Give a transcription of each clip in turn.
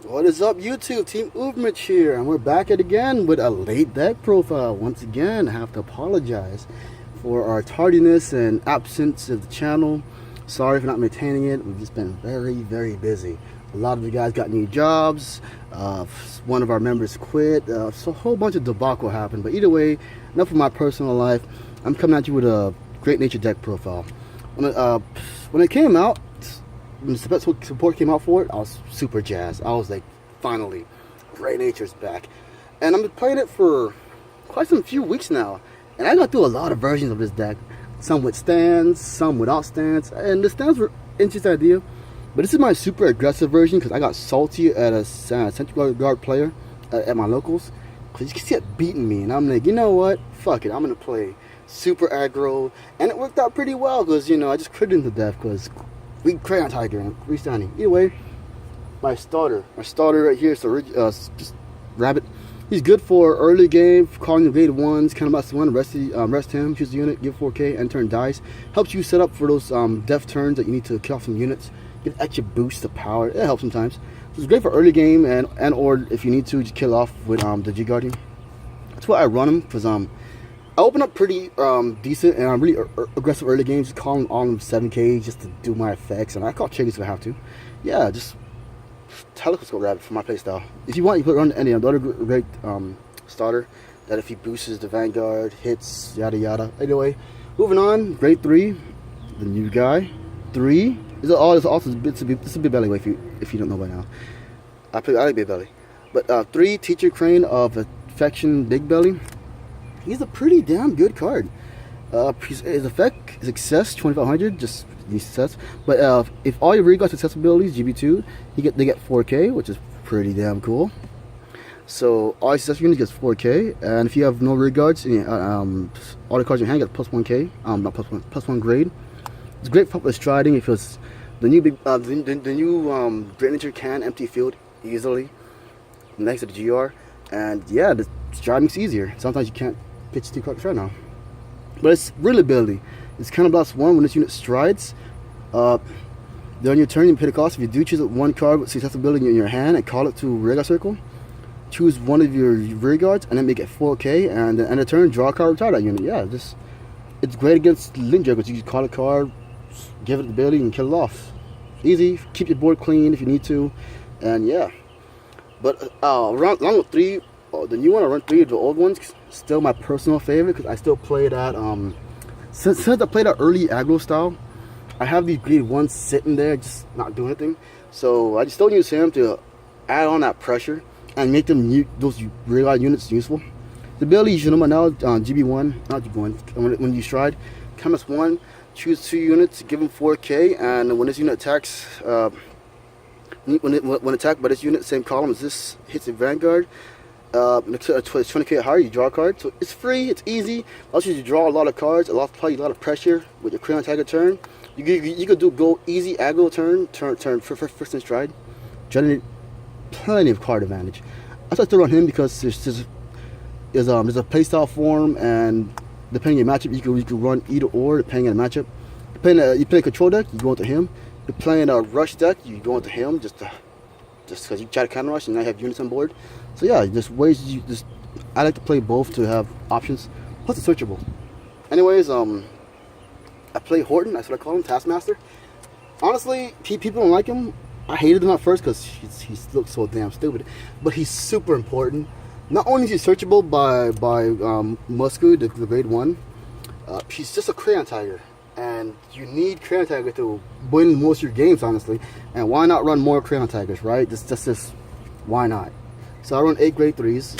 What is up, YouTube? Team Movement here, and we're back at again with a late deck profile. Once again, I have to apologize for our tardiness and absence of the channel. Sorry for not maintaining it. We've just been very busy. A lot of you guys got new jobs. One of our members quit. So a whole bunch of debacle happened. But either way, enough of my personal life. I'm coming at you with a Great Nature deck profile. When it came out, when the support came out for it, I was super jazzed. I was like, finally, Great Nature's back. And I've been playing it for quite some few weeks now. And I got through a lot of versions of this deck. Some with stands, some without stands. And the stands were an interesting idea. But this is my super aggressive version because I got salty at a central guard player at my locals. Because you can see it beating me. And I'm like, you know what? Fuck it. I'm going to play super aggro. And it worked out pretty well because, you know, I just critted him to death because we Crayon Tiger and restanding. Either way, my starter right here is just Rabbit. He's good for early game, calling the grade ones, kind of about one, rest him, choose the unit, give 4K, and turn dice. Helps you set up for those def turns that you need to kill off some units. Get extra boost to power. It helps sometimes. So it's great for early game and or if you need to just kill off with the G Guardian. That's why I run him because I open up pretty decent, and I'm really aggressive early games, just calling all them 7K just to do my effects, and I call triggers if I have to. Yeah, just Telescope Rabbit for my playstyle. If you want, you put run any other great starter that if he boosts the Vanguard, hits, yada yada. Anyway, moving on, grade 3, the new guy. 3 is also this is Big Belly if you don't know by now. I like Big Belly, but 3 Teacher Crane of Affection Big Belly. He's a pretty damn good card. His effect is success 2500, just success. But if all your rear success abilities GB2, they get 4K, which is pretty damn cool. So all your success units gets 4K, and if you have no rear guards, all the cards in your hand get plus 1K, not plus one grade. It's great for striding if it's the new Great Nature can empty field easily next to the GR, and yeah, the striding's easier. Sometimes you can't pitch 2 cards right now, but it's really ability. It's kind of plus 1 when this unit strides. Then on your turn, you pay the cost. If you do choose 1 card with success ability in your hand and call it to rear guard circle, choose one of your rear guards and then make it 4K, and then end of turn, draw a card, retire that unit. Yeah, it's great against Link Juggers. You can call a card, give it the ability, and kill it off. Easy. Keep your board clean if you need to, and yeah. But along with 3. The new one, I run 3 of the old ones. Still my personal favorite because I still play that. Since I play that early aggro style, I have these grade 1s sitting there just not doing anything. So I just still use him to add on that pressure and make them those rear guard units useful. The ability you should know by now, GB1, not GB1. When you stride, Chemist 1, choose 2 units, give them 4K, and when this unit attacks, when attacked by this unit, same column as this hits the Vanguard. It's 20K higher, you draw a card. So it's free, it's easy. Allows you to draw a lot of cards, apply a lot of pressure with your Crayon Tiger turn. You could go easy aggro turn first in stride. Generate plenty of card advantage. I like to run him because there's a playstyle form, and depending on your matchup, you can run either or depending on the matchup. You play a control deck, you go into him. You're playing a rush deck, you go into him just because you try to counter rush and now you have units on board. So yeah, there's ways I like to play both to have options. Plus it's searchable. Anyways, I play Horton, that's what I call him, Taskmaster. Honestly, people don't like him. I hated him at first because he looks so damn stupid. But he's super important. Not only is he searchable by Musku, the grade 1, he's just a Crayon Tiger. And you need Crayon Tiger to win most of your games, honestly. And why not run more Crayon Tigers, right? Just why not? So I run 8 grade 3s.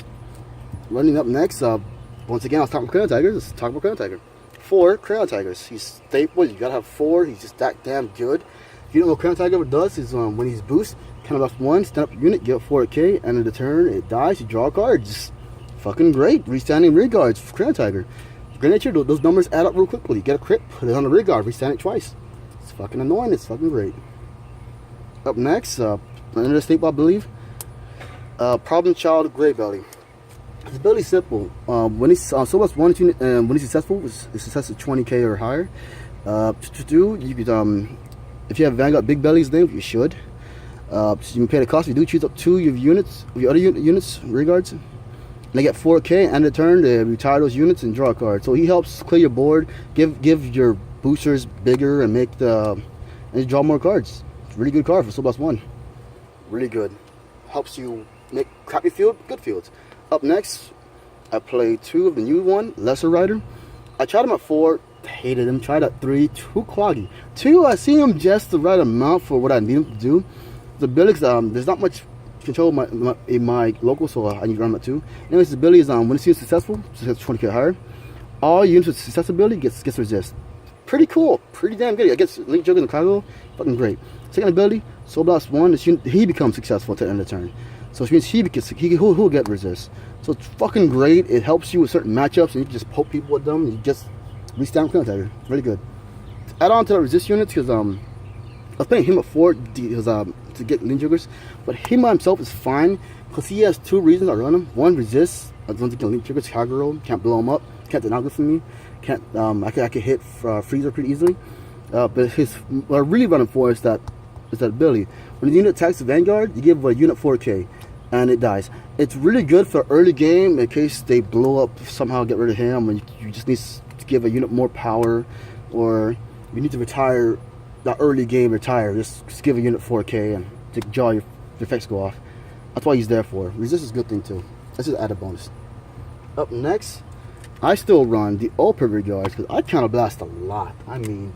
Running up next, once again, I was talking about Crayon Tigers. Let's talk about Crayon Tiger. 4 Crayon Tigers. He's staple. You gotta have 4. He's just that damn good. If you don't know what Crayon Tiger does, is when he's boost, kind of plus 1, stand up unit, get 4K, end of the turn, it dies, you draw a card. Just fucking great. Restanding rear guards for Crayon Tiger. Great Nature, those numbers add up real quickly. You get a crit, put it on the rear guard, restand it twice. It's fucking annoying, it's fucking great. Up next, another staple I believe, Problem Child Gray Belly. His ability is simple. When he's so much one unit, when he's successful, it's success of 20K or higher. You could if you have Vanguard Big Belly's name, you should. So you can pay the cost. You do choose up 2 of your units, of your other units, rear guards. And they get 4K, and in turn they retire those units and draw a card. So he helps clear your board, give your boosters bigger, and make and you draw more cards. It's a really good card for Soul Blast 1. Really good. Helps you make crappy field good fields. Up next, I played 2 of the new one, Lesser Rider. I tried him at 4, hated him. Tried at 3, too cloggy. 2, I see him just the right amount for what I need him to do. The abilities, there's not much control in my local, so I need to run him at 2. Anyways, the ability is when it's successful, so it's 20k higher. All units with success ability gets resist. Pretty cool, pretty damn good. I guess Link Joker in the cargo, fucking great. Second ability, Soul Blast 1, he becomes successful at the end of the turn. So it means he'll get resist. So it's fucking great. It helps you with certain matchups, and you can just poke people with them. You just restamp Clean Tiger. Really good. Add on to the resist units, because I was playing him at 4 to get Link Jokers, but him by himself is fine because he has 2 reasons I run him. 1, resist. I don't think Link Jokers, Kagero, can't blow him up, can't deny good for me. Can't I can hit Freezer pretty easily. But what I really run him for is that ability. When the unit attacks the Vanguard, you give a unit 4K, and it dies. It's really good for early game in case they blow up somehow, get rid of him, and you just need to give a unit more power, or you need to retire that early game. Just give a unit 4K and to draw your effects go off. That's why he's there for. Resist is a good thing too. That's just added bonus. Up next, I still run the Ultra Guards because I counter blast a lot. I mean,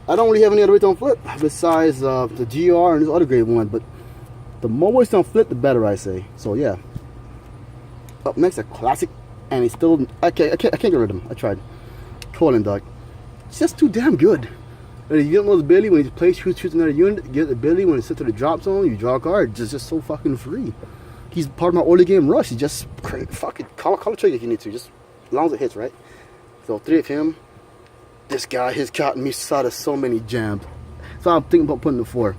I don't really have any other ways on flip besides the GR and this other grade one, but the more ways on flip, the better, I say. So yeah. Up next, a classic, and he's still I can't get rid of him. I tried. Colin Dog. It's just too damn good. And you don't know the ability when you play shoots another unit. You get the ability when you sit to the drop zone, you draw a card. It's just so fucking free. He's part of my early game rush. He's just fucking call a trigger if you need to. Just as long as it hits, right? So 3 of him. This guy has gotten me out of so many jams. So I'm thinking about putting the 4.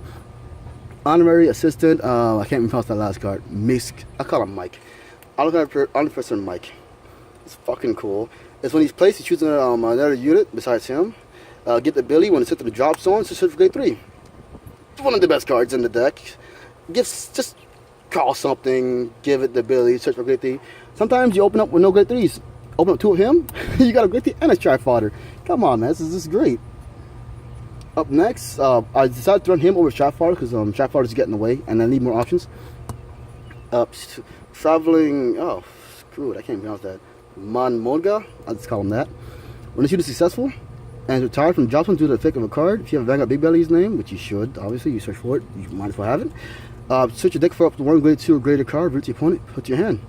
Honorary assistant. I can't even pronounce that last card. Misk. I call him Mike. Honorary person Mike. It's fucking cool. It's when he's placed, he shoots another unit besides him. Get the ability when it's hit to the drop zone. It's search for grade 3. It's one of the best cards in the deck. Just call something. Give it the ability. Search for grade 3. Sometimes you open up with no grade 3s. Open up 2 of him. You got a grade 3 and a strike fodder. Come on, man. This is great. Up next, I decided to run him over strike fodder because strike fodder is getting away, and I need more options. Traveling. Oh, screw it. I can't pronounce that. Monga. I'll just call him that. When the shooter is successful and retired from drop zone due to the effect of a card, if you have a Vanguard Big Belly's name, which you should, obviously, you search for it, you might as well have it. Search your deck for up to 1 grade 2 or greater card, root to your opponent, put to your hand.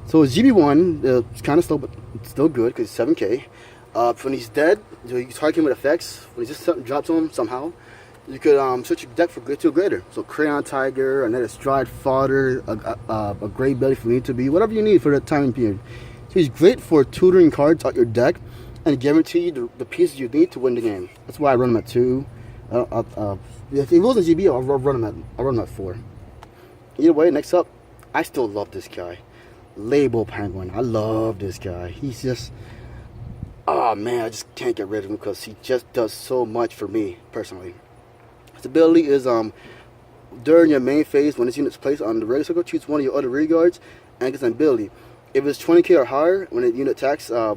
So his GB1, it's kind of slow, but it's still good because it's 7K. When he's dead, you target him with effects. When he's just drops on him somehow, you could search your deck for grade 2 or greater. So Crayon Tiger, another Stride Fodder, a Gray Belly if you need to be, whatever you need for that time period. So he's great for tutoring cards out your deck and guarantee you the pieces you need to win the game. That's why I run him at 2. If he wasn't GB, I'll run him at 4. Either way, next up, I still love this guy. Label Penguin. I love this guy. He's just, oh man, I just can't get rid of him because he just does so much for me personally. His ability is during your main phase, when this unit's placed on the regular circle, choose one of your other rear guards and gets an ability. If it's 20k or higher, when the unit attacks a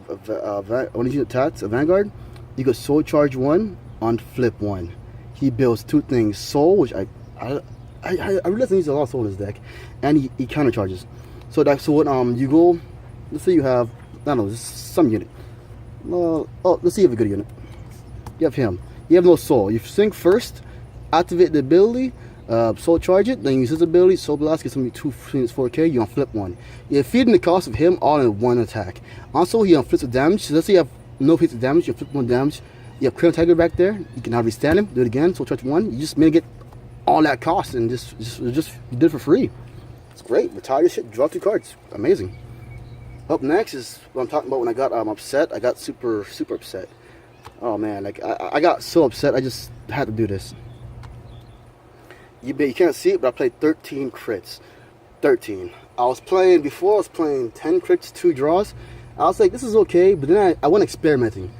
Vanguard, you can Soul Charge 1 on flip 1. He builds 2 things: Soul, which I realize he needs a lot of Soul in his deck, and he counter charges. So that's what you go. Let's say you have, I don't know, just some unit. Let's see if you have a good unit. You have him. You have no Soul. You sync first, activate the ability, Soul Charge it, then use his ability, Soul Blast, gets him 2 units 4K, you on flip 1. You're feeding the cost of him all in 1 attack. Also, he on flips with damage. So let's say you have no flips with damage, you flip 1 damage. You have Crayon Tiger back there, you can now restand him, do it again, Soul Charge 1. You just mitigate all that cost and just you did it for free. It's great. Retire your shit, draw 2 cards. Amazing. Up next is what I'm talking about when I got upset. I got super upset. Oh man, like I got so upset I just had to do this. You can't see it, but I played 13 crits. 13. I was playing 10 crits, 2 draws. I was like, this is okay, but then I went experimenting.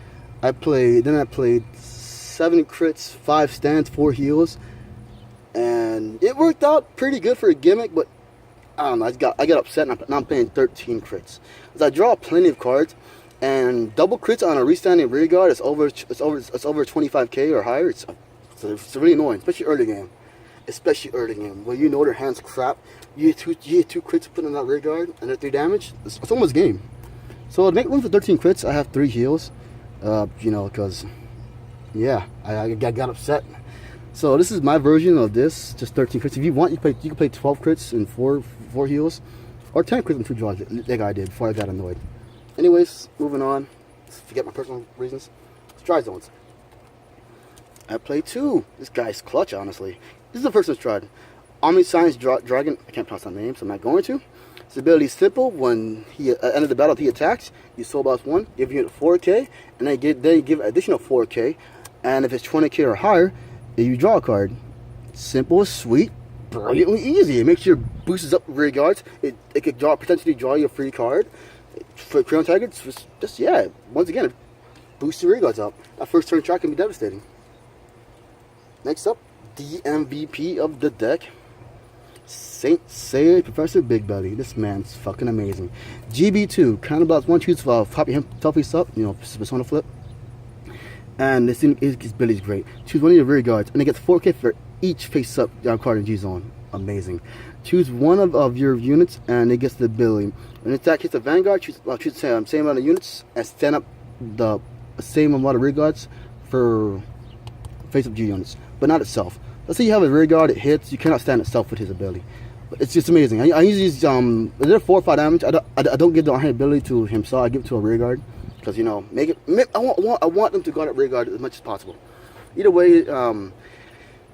I played 7 crits, 5 stands, 4 heals. and it worked out pretty good for a gimmick, but I don't know, I got upset, and now I'm playing 13 crits. As I draw plenty of cards, and double crits on a restanding rear guard is over 25k or higher. It's really annoying, especially early game. Where you know their hand's crap. You hit two crits to put in that rear guard, and they're 3 damage. It's almost game. So to make room for 13 crits, I have 3 heals. You know, because yeah, I got upset. So this is my version of this, just 13 crits. If you want, you can play 12 crits and 4 heals, or 10 crits and 2 draws, like I did before I got annoyed. Anyways, moving on. Forget my personal reasons. Stride zones. I play 2. This guy's clutch, honestly. This is the first one tried. Omniscience Dragon. I can't pronounce that name, so I'm not going to. His ability is simple. When he at the end of the battle, he attacks. You soul boss 1, give you 4k, and then you give additional 4k. And if it's 20k or higher, you draw a card. Simple, sweet, brilliantly easy. It makes your boosts up rear guards. It could potentially draw you a free card. For Crown Tiger, just yeah. Once again, it boosts your rear guards up. That first turn track can be devastating. Next up, the MVP of the deck, Saint Seiya Professor Big Belly. This man's fucking amazing. GB2, counterblocks 1, choose pop him face up, you know, persona flip. And his ability is great. Choose one of your rear guards, and it gets 4k for each face up card in G zone. Amazing. Choose one of your units, and it gets the ability. When attack hits the vanguard, choose the same amount of units, and stand up the same amount of rear guards for face up G units, but not itself. Let's say you have a rear guard, it hits, you cannot stand itself with his ability. But it's just amazing. I usually use they're 4 or 5 damage. I don't give the ability to himself. I give it to a rear guard. Because, you know, I want them to guard up rear guard as much as possible. Either way,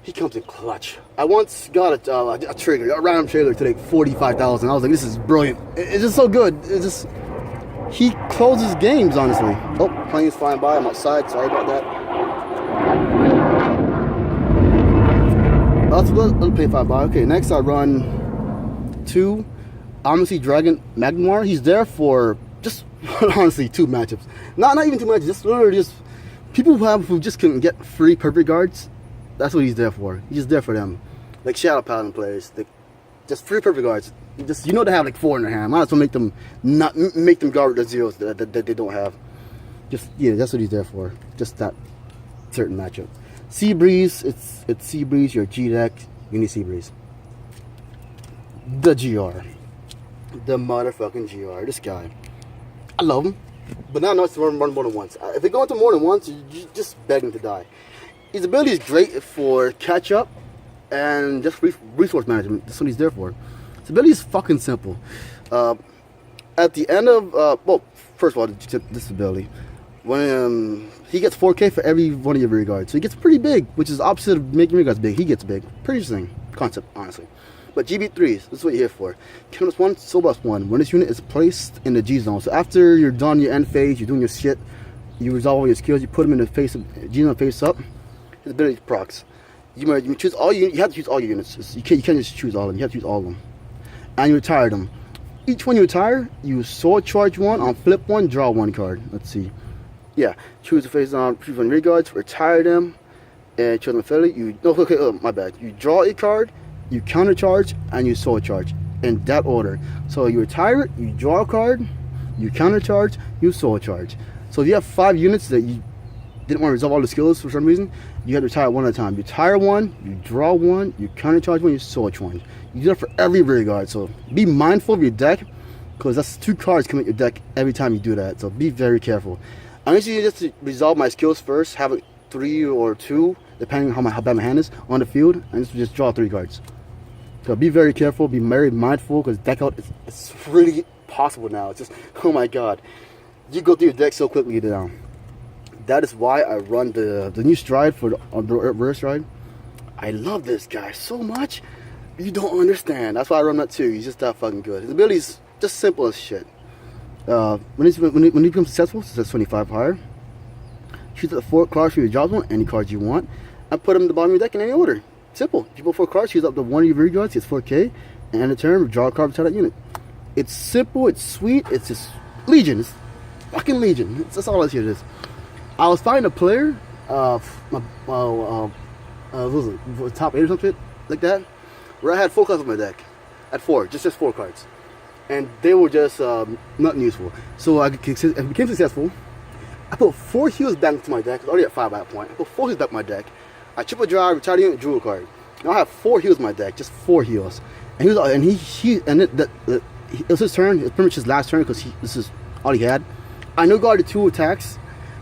he comes in clutch. I once got a trigger, a random trigger to like 45,000. I was like, this is brilliant. It's just so good. It's just, he closes games, honestly. Oh, plane's flying by. I'm outside. Sorry about that. Let's play 5 by. Okay, next I run 2 Omnisci Dragon Magmar. He's there for just honestly 2 matchups. Not even 2 matches. Just literally just people who just couldn't get free perfect guards. That's what he's there for. He's just there for them, like Shadow Paladin players. Just free perfect guards. You know they have like 4 in their hand. Might as well make them guard the zeros that they don't have. Just yeah, that's what he's there for. Just that certain matchup. Sea Breeze. It's Sea Breeze. Your G deck. You need Sea Breeze. The GR. The motherfucking GR. This guy. I love him, but now it's to run more than once. If they go into more than once, you just beg him to die. His ability is great for catch up and just resource management. That's what he's there for. His ability is fucking simple. At the end of well, first of all, this ability, when he gets 4k for every one of your rear guards, so he gets pretty big, which is opposite of making rear guards big. He gets big. Pretty interesting concept, honestly. But GB3s, this is what you're here for. Counters 1, soul boss 1. When this unit is placed in the G zone, so after you're done your end phase, you're doing your shit, you resolve all your skills, you put them in the face of G zone face up. His ability procs. You choose all you have to choose all your units. You can't just choose all of them. You have to choose all of them, and you retire them. Each one you retire, you sword charge 1 on flip 1, draw 1 card. Let's see. Yeah, choose the face on choose 1 rear guards, retire them, and choose them affiliate. My bad. You draw a card. You counter charge and you soul charge in that order. So you retire it, you draw a card, you counter charge, you soul charge. So if you have 5 units that you didn't want to resolve all the skills for some reason, you have to retire 1 at a time. You retire 1, you draw 1, you counter charge 1, you soul charge. You do that for every rear guard. So be mindful of your deck, because that's 2 cards coming at your deck every time you do that. So be very careful. I'm usually just to resolve my skills first, have it 3 or 2, depending on how bad my hand is on the field, and just draw 3 cards. So be very careful, be very mindful, because deck out is really possible now. It's just, oh my god. You go through your deck so quickly now. That is why I run the new stride for the rear stride. I love this guy so much. You don't understand. That's why I run that too. He's just that fucking good. His ability is just simple as shit. When he becomes successful, so that's 25 higher. Choose the 4 cards for your job zone, any cards you want, and put them in the bottom of your deck in any order. Simple. If you put 4 cards, choose up to 1 of your rear guards, it's 4k, and in a turn, draw a card beside that unit. It's simple, it's sweet, it's just Legion. It's fucking Legion. That's all this shit is. I was fighting a player, what was it, top 8 or something. like that, where I had 4 cards on my deck. At 4, just 4 cards. And they were just not useful. So I became successful. I put 4 heals back into my deck. I was already at 5 at that point. I put 4 heals back in my deck. I triple draw, retired unit, drew a card. Now I have 4 heals in my deck, just 4 heals. And it was his turn. It was pretty much his last turn because this is all he had. I no guarded 2 attacks.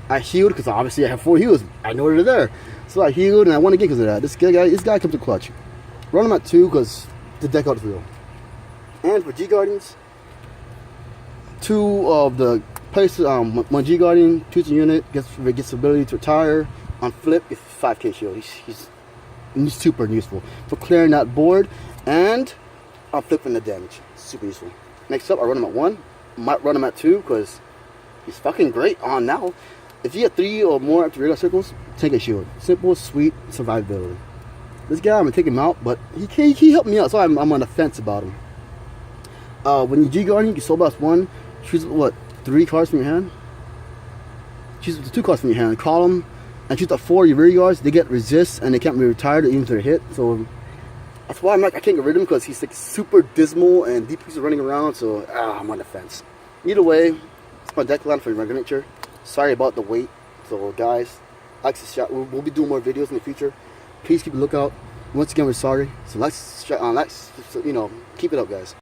I healed because obviously I have 4 heals. I know they're there. So I healed and I won again because of that. This guy comes to clutch. Run him at 2 because the deck out is real. And for G Guardians, 2 of the places, one G Guardian, 2 to unit, gets the ability to retire. On flip, it's 5k shield. He's super useful for clearing that board and on flipping the damage. Super useful. Next up, I run him at 1. Might run him at 2 because he's fucking great on now. If you get 3 or more after radar circles, take a shield. Simple, sweet survivability. This guy, I'm gonna take him out, but he helped me out, so I'm on the fence about him. When you G Guardian, you soul blast 1. Choose what, 3 cards from your hand? Choose the 2 cards from your hand. Call them and choose the 4 your rear guards. They get resist and they can't be retired even if they're hit. So that's why I can't get rid of him because he's like super dismal and DPs are running around. So I'm on the fence. Either way, it's my deck line for your regular nature. Sorry about the wait. So guys, we'll be doing more videos in the future. Please keep a lookout. Once again, we're sorry. So let's keep it up, guys.